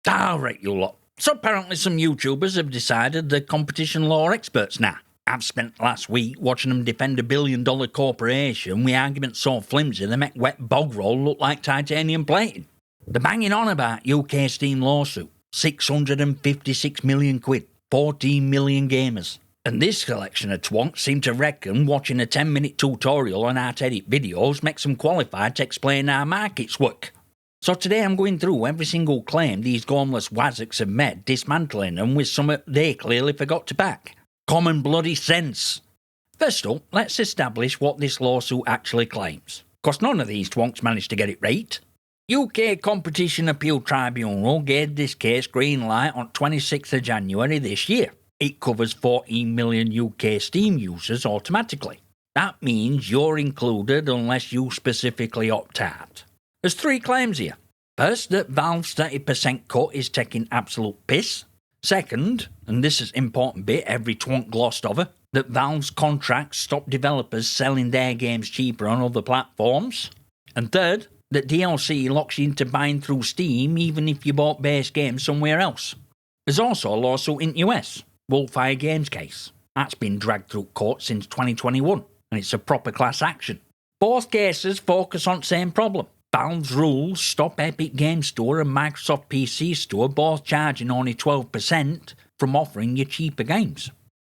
Alright, you lot. So apparently some YouTubers have decided they're competition law experts now. I've spent last week watching them defend $1 billion corporation with arguments so flimsy they make wet bog roll look like titanium plating. They're banging on about UK Steam lawsuit, 656 million quid, 14 million gamers. And this collection of twonks seem to reckon watching a 10-minute tutorial on how to edit videos makes them qualified to explain how markets work. So today I'm going through every single claim these gormless wazzocks have made, dismantling them with something they clearly forgot to back. Common bloody sense. First up, let's establish what this lawsuit actually claims, because none of these twonks managed to get it right. UK Competition Appeal Tribunal gave this case green light on 26th of January this year. It covers 14 million UK Steam users automatically. That means you're included unless you specifically opt out. There's 3 claims here. First, that Valve's 30% cut is taking absolute piss. Second, and this is an important bit every twonk glossed over, that Valve's contracts stop developers selling their games cheaper on other platforms. And third, that DLC locks you into buying through Steam even if you bought base games somewhere else. There's also a lawsuit in the US, Wolfire Games case. That's been dragged through court since 2021, and it's a proper class action. Both cases focus on the same problem. Valve's rules stop Epic Games Store and Microsoft PC Store both charging only 12% from offering you cheaper games.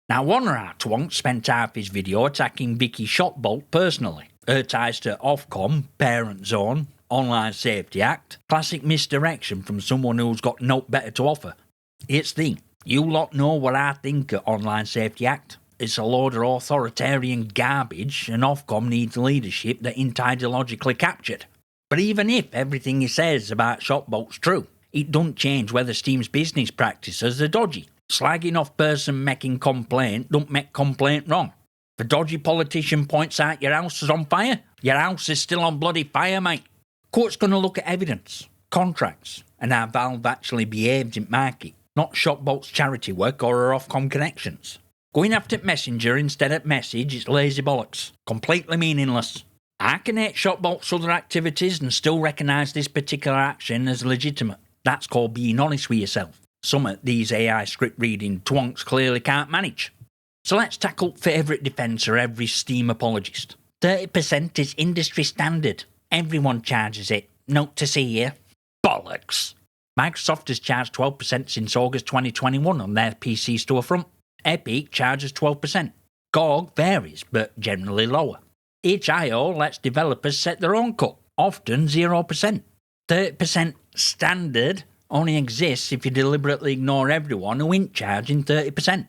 Now, one of our twonks spent half his video attacking Vicky Shotbolt personally. Her ties to Ofcom, Parent Zone, Online Safety Act, classic misdirection from someone who's got no better to offer. Here's the thing, you lot know what I think of Online Safety Act. It's a load of authoritarian garbage and Ofcom needs leadership that ain't ideologically captured. But even if everything he says about Shotbolt's true, it don't change whether Steam's business practices are dodgy. Slagging off person making complaint don't make complaint wrong. If a dodgy politician points out your house is on fire, your house is still on bloody fire, mate. Court's going to look at evidence, contracts, and how Valve actually behaved in market, not Shotbolt's charity work or her Ofcom connections. Going after Messenger instead of Message is lazy bollocks, completely meaningless. I can hate Shotbolt's other activities and still recognise this particular action as legitimate. That's called being honest with yourself. Some of these AI script reading twonks clearly can't manage. So let's tackle favourite defence of every Steam apologist. 30% is industry standard. Everyone charges it. Note to see here. Bollocks. Microsoft has charged 12% since August 2021 on their PC storefront. Epic charges 12%. GOG varies, but generally lower. itch.io lets developers set their own cut, often 0%. 30% standard only exists if you deliberately ignore everyone who ain't charging 30%.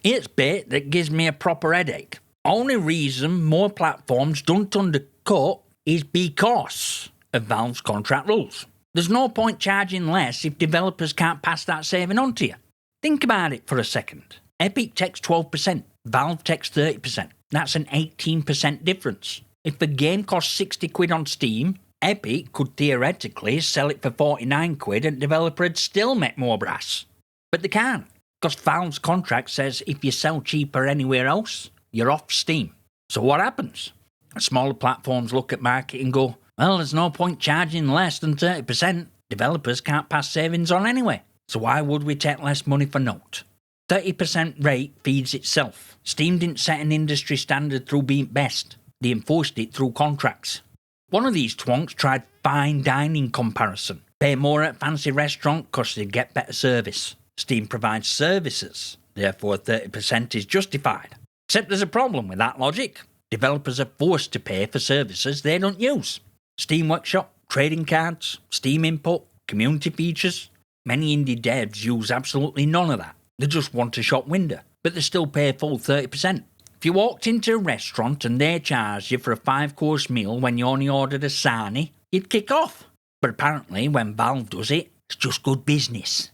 It's bit that gives me a proper headache. Only reason more platforms don't undercut is because of Valve's contract rules. There's no point charging less if developers can't pass that saving on to you. Think about it for a second. Epic takes 12%, Valve takes 30%. That's an 18% difference. If the game costs 60 quid on Steam, Epic could theoretically sell it for 49 quid and the developer would still make more brass. But they can't, because Valve's contract says if you sell cheaper anywhere else, you're off Steam. So what happens? Smaller platforms look at market and go, well, there's no point charging less than 30%. Developers can't pass savings on anyway. So why would we take less money for note? 30% rate feeds itself. Steam didn't set an industry standard through being best. They enforced it through contracts. One of these twonks tried fine dining comparison. Pay more at a fancy restaurant because they get better service. Steam provides services, therefore 30% is justified. Except there's a problem with that logic. Developers are forced to pay for services they don't use. Steam Workshop, trading cards, Steam Input, community features. Many indie devs use absolutely none of that. They just want a shop window, but they still pay full 30%. If you walked into a restaurant and they charged you for a 5-course meal when you only ordered a sarnie, you'd kick off. But apparently when Valve does it, it's just good business.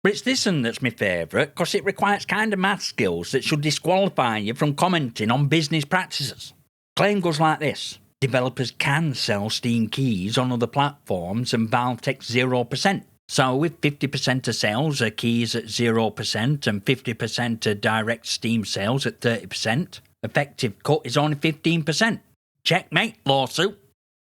But it's this one that's my favourite, because it requires kind of math skills that should disqualify you from commenting on business practices. Claim goes like this. Developers can sell Steam keys on other platforms and Valve takes 0%. So if 50% of sales are keys at 0% and 50% are direct Steam sales at 30%, effective cut is only 15%. Checkmate, lawsuit.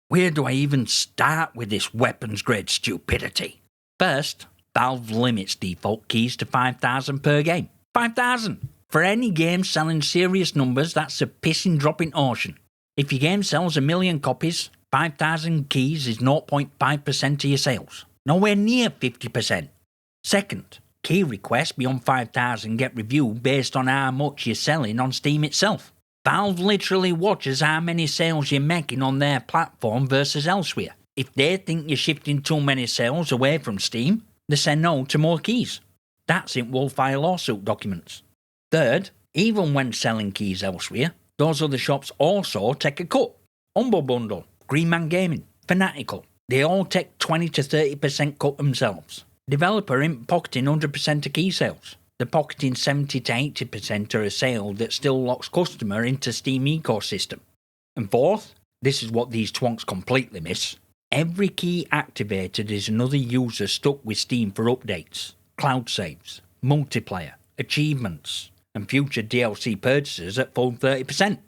Where do I even start with this weapons-grade stupidity? First, Valve limits default keys to 5,000 per game. 5,000! For any game selling serious numbers, that's a pissing drop in ocean. If your game sells 1 million copies, 5,000 keys is 0.5% of your sales. Nowhere near 50%. Second, key requests beyond 5,000 get reviewed based on how much you're selling on Steam itself. Valve literally watches how many sales you're making on their platform versus elsewhere. If they think you're shifting too many sales away from Steam, they say no to more keys. That's in Wolfire lawsuit documents. Third, even when selling keys elsewhere, those other shops also take a cut. Humble Bundle, Green Man Gaming, Fanatical, they all take 20 to 30% cut themselves. Developer ain't pocketing 100% of key sales. They're pocketing 70 to 80% of a sale that still locks customer into Steam ecosystem. And fourth, this is what these twonks completely miss. Every key activated is another user stuck with Steam for updates, cloud saves, multiplayer, achievements, and future DLC purchases at full 30%.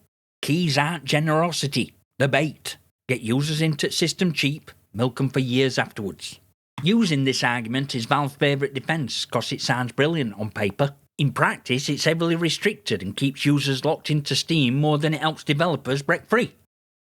Keys aren't generosity, they're bait. Get users into the system cheap, milk them for years afterwards. Using this argument is Valve's favourite defence because it sounds brilliant on paper. In practice, it's heavily restricted and keeps users locked into Steam more than it helps developers break free.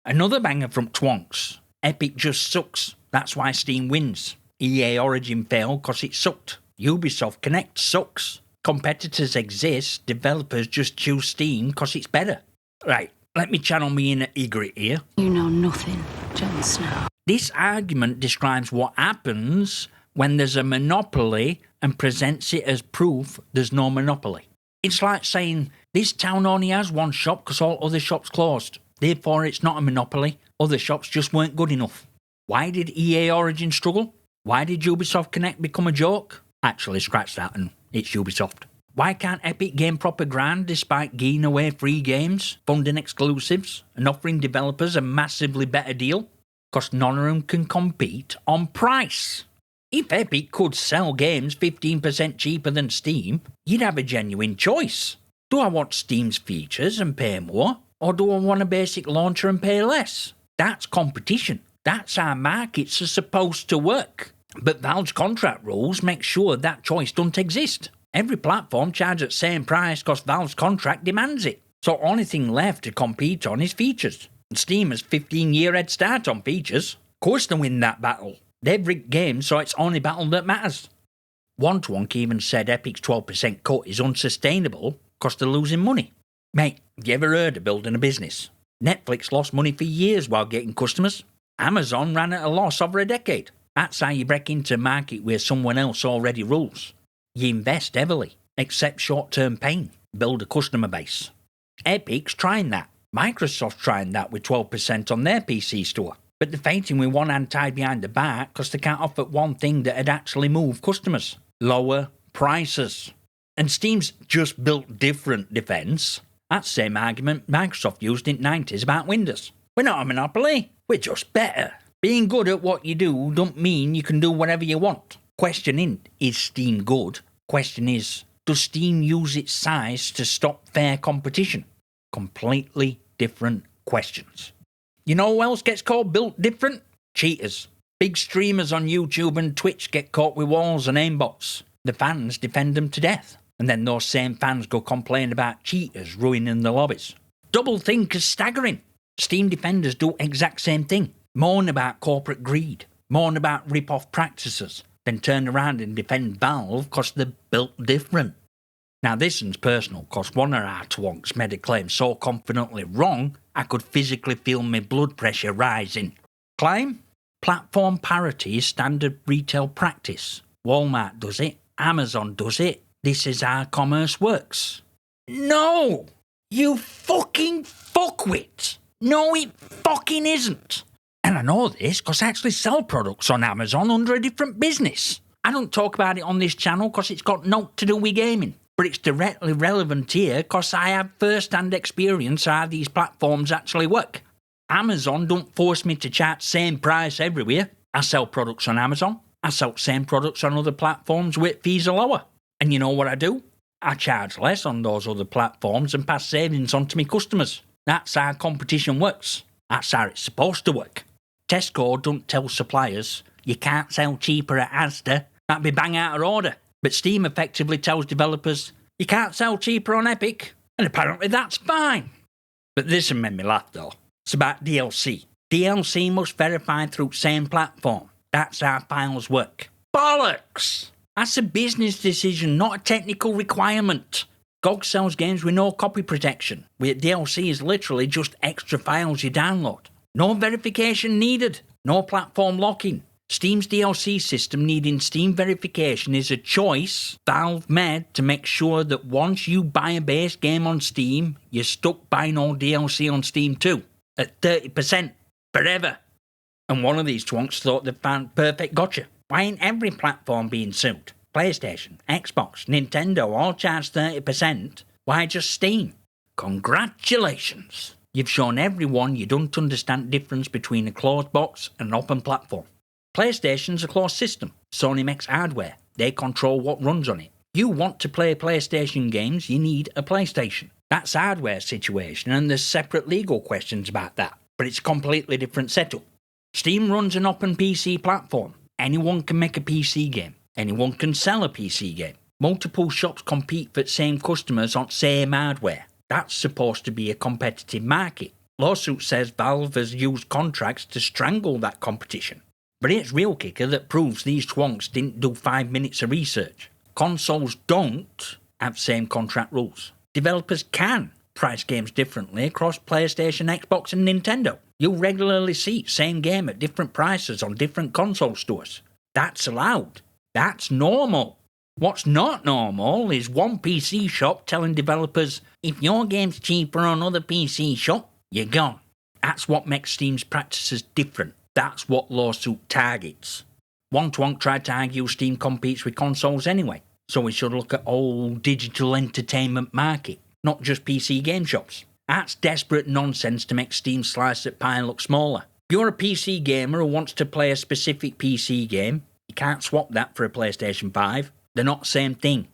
Another banger from Twonks. Epic just sucks. That's why Steam wins. EA Origin failed because it sucked. Ubisoft Connect sucks. Competitors exist, developers just choose Steam because it's better. Right, let me channel me inner Ygritte here. You know nothing, Jon Snow. This argument describes what happens when there's a monopoly and presents it as proof there's no monopoly. It's like saying, this town only has one shop because all other shops closed. Therefore, it's not a monopoly. Other shops just weren't good enough. Why did EA Origin struggle? Why did Ubisoft Connect become a joke? Actually, scratch that and it's Ubisoft. Why can't Epic gain proper grind despite giving away free games, funding exclusives, and offering developers a massively better deal? Because none of them can compete on price. If Epic could sell games 15% cheaper than Steam, you'd have a genuine choice. Do I want Steam's features and pay more? Or do I want a basic launcher and pay less? That's competition. That's how markets are supposed to work. But Valve's contract rules make sure that choice don't exist. Every platform charges the same price because Valve's contract demands it. So only thing left to compete on is features. And Steam has 15-year head start on features. Of course they win that battle. They've rigged games so it's only battle that matters. One Twonk even said Epic's 12% cut is unsustainable because they're losing money. Mate, have you ever heard of building a business? Netflix lost money for years while getting customers. Amazon ran at a loss over a decade. That's how you break into a market where someone else already rules. You invest heavily, accept short-term pain, build a customer base. Epic's trying that. Microsoft's trying that with 12% on their PC store. But they're fighting with one hand tied behind the back because they can't offer one thing that would actually move customers. Lower prices. And Steam's just built different defence. That same argument Microsoft used in the 90s about Windows. We're not a monopoly, we're just better. Being good at what you do don't mean you can do whatever you want. Question isn't, is Steam good? Question is, does Steam use its size to stop fair competition? Completely different questions. You know who else gets called built different? Cheaters. Big streamers on YouTube and Twitch get caught with walls and aimbots. The fans defend them to death. And then those same fans go complain about cheaters ruining the lobbies. Double think is staggering. Steam defenders do exact same thing. Moan about corporate greed. Moan about rip-off practices. Then turn around and defend Valve because they're built different. Now this one's personal because one of our twonks made a claim so confidently wrong I could physically feel my blood pressure rising. Claim? Platform parity is standard retail practice. Walmart does it. Amazon does it. This is how commerce works. No! You fucking fuckwit! No, it fucking isn't. And I know this because I actually sell products on Amazon under a different business. I don't talk about it on this channel because it's got naught to do with gaming. But it's directly relevant here because I have first-hand experience how these platforms actually work. Amazon don't force me to charge same price everywhere. I sell products on Amazon. I sell same products on other platforms where fees are lower. And you know what I do? I charge less on those other platforms and pass savings on to my customers. That's how competition works. That's how it's supposed to work. Tesco don't tell suppliers, you can't sell cheaper at Asda That'd be bang out of order. But Steam effectively tells developers, you can't sell cheaper on Epic, and apparently that's fine. But this one made me laugh though. It's about DLC. DLC must verify through same platform. That's how files work. Bollocks! That's a business decision, not a technical requirement. GOG sells games with no copy protection, where DLC is literally just extra files you download. No verification needed, no platform locking. Steam's DLC system needing Steam verification is a choice Valve made to make sure that once you buy a base game on Steam, you're stuck buying all DLC on Steam too, at 30%, forever. And one of these twonks thought they'd found perfect gotcha. Why ain't every platform being sued? PlayStation, Xbox, Nintendo all charge 30%. Why just Steam? Congratulations! You've shown everyone you don't understand the difference between a closed box and an open platform. PlayStation's a closed system. Sony makes hardware. They control what runs on it. You want to play PlayStation games, you need a PlayStation. That's a hardware situation, and there's separate legal questions about that. But it's a completely different setup. Steam runs an open PC platform. Anyone can make a PC game. Anyone can sell a PC game. Multiple shops compete for the same customers on same hardware. That's supposed to be a competitive market. Lawsuit says Valve has used contracts to strangle that competition. But it's real kicker that proves these twonks didn't do 5 minutes of research. Consoles don't have same contract rules. Developers can price games differently across PlayStation, Xbox and Nintendo. You'll regularly see same game at different prices on different console stores. That's allowed. That's normal. What's not normal is one PC shop telling developers, if your game's cheaper on other PC shop, you're gone. That's what makes Steam's practices different. That's what lawsuit targets. One twonk tried to argue Steam competes with consoles anyway, so we should look at whole digital entertainment market, not just PC game shops. That's desperate nonsense to make Steam's slice at pie look smaller. If you're a PC gamer who wants to play a specific PC game, you can't swap that for a PlayStation 5. They're not the same thing.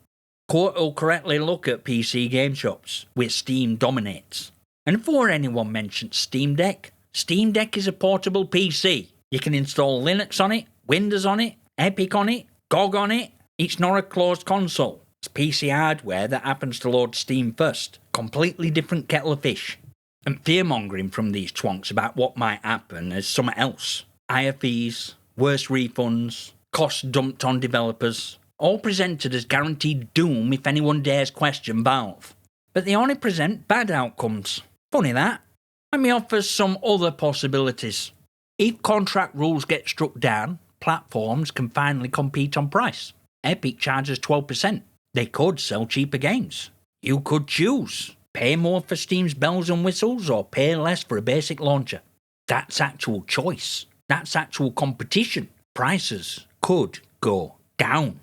Court will correctly look at PC game shops, where Steam dominates. And before anyone mentions Steam Deck is a portable PC. You can install Linux on it, Windows on it, Epic on it, GOG on it. It's not a closed console. It's PC hardware that happens to load Steam first. Completely different kettle of fish. And fear-mongering from these twonks about what might happen is something else. Higher fees, worse refunds, costs dumped on developers, all presented as guaranteed doom if anyone dares question Valve. But they only present bad outcomes. Funny that. Let me offer some other possibilities. If contract rules get struck down, platforms can finally compete on price. Epic charges 12%. They could sell cheaper games. You could choose. Pay more for Steam's bells and whistles or pay less for a basic launcher. That's actual choice. That's actual competition. Prices could go down.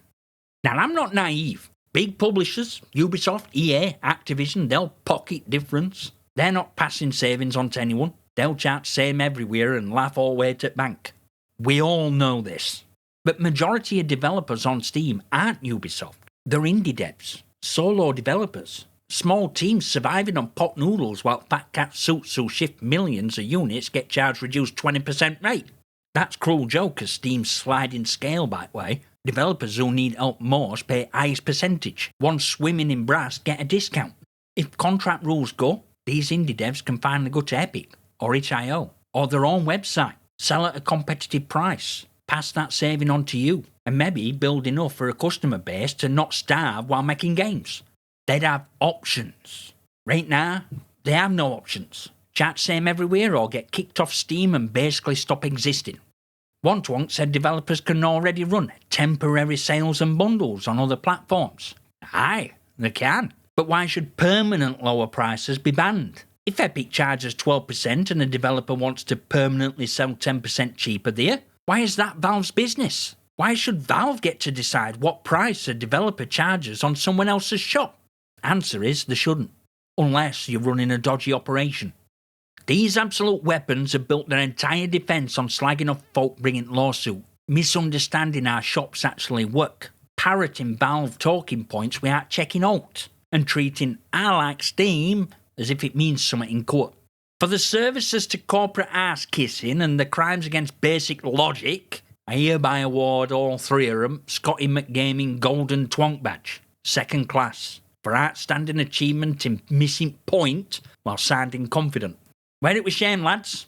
Now, I'm not naive. Big publishers, Ubisoft, EA, Activision, they'll pocket difference. They're not passing savings on to anyone. They'll charge same everywhere and laugh all the way to the bank. We all know this. But majority of developers on Steam aren't Ubisoft. They're indie devs, solo developers, small teams surviving on pot noodles while fat cat suits who shift millions of units get charged reduced 20% rate. That's cruel joke as Steam's sliding scale, by the way. Developers who need help most pay highest percentage. Ones swimming in brass get a discount. If contract rules go, these indie devs can finally go to Epic, or itch.io, or their own website, sell at a competitive price, pass that saving on to you, and maybe build enough for a customer base to not starve while making games. They'd have options. Right now, they have no options. Charge same everywhere or get kicked off Steam and basically stop existing. One twonk said developers can already run temporary sales and bundles on other platforms. Aye, they can. But why should permanent lower prices be banned? If Epic charges 12% and a developer wants to permanently sell 10% cheaper there, why is that Valve's business? Why should Valve get to decide what price a developer charges on someone else's shop? Answer is they shouldn't, unless you're running a dodgy operation. These absolute weapons have built their entire defence on slagging off folk bringing lawsuit, misunderstanding how shops actually work, parroting Valve talking points without checking out, and treating I like Steam as if it means something in court. For the services to corporate ass kissing and the crimes against basic logic, I hereby award all three of them Scotty McGaming Golden Twonk Badge, second class, for outstanding achievement in missing point while sounding confident. Wear it with shame, lads.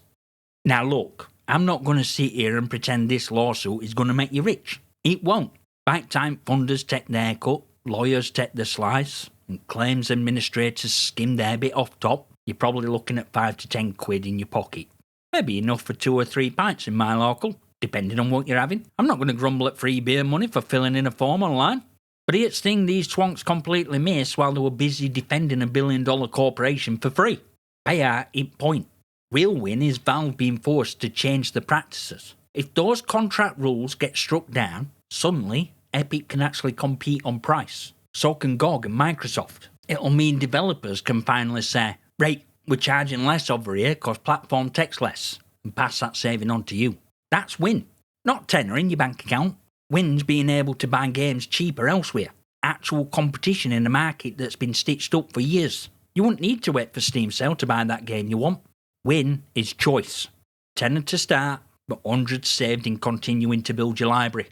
Now look, I'm not going to sit here and pretend this lawsuit is going to make you rich. It won't. Bite-time funders take their cut, lawyers take the slice, and claims administrators skim their bit off top. You're probably looking at 5 to 10 quid in your pocket. Maybe enough for 2 or 3 pints in my local, depending on what you're having. I'm not going to grumble at free beer money for filling in a form online. But here's the thing these twonks completely missed while they were busy defending a billion-dollar corporation for free. Pay out in point. Real win is Valve being forced to change the practices. If those contract rules get struck down, suddenly Epic can actually compete on price. So can GOG and Microsoft. It'll mean developers can finally say, right, we're charging less over here because platform takes less, and pass that saving on to you. That's win. Not tenner in your bank account. Win's being able to buy games cheaper elsewhere. Actual competition in a market that's been stitched up for years. You wouldn't need to wait for Steam sale to buy that game you want. Win is choice. Tenner to start, but hundreds saved in continuing to build your library.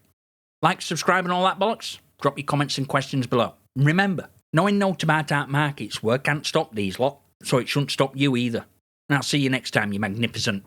Like, subscribe and all that bollocks? Drop your comments and questions below. And remember, knowing naught about art markets can't stop these lot, so it shouldn't stop you either. And I'll see you next time, you magnificent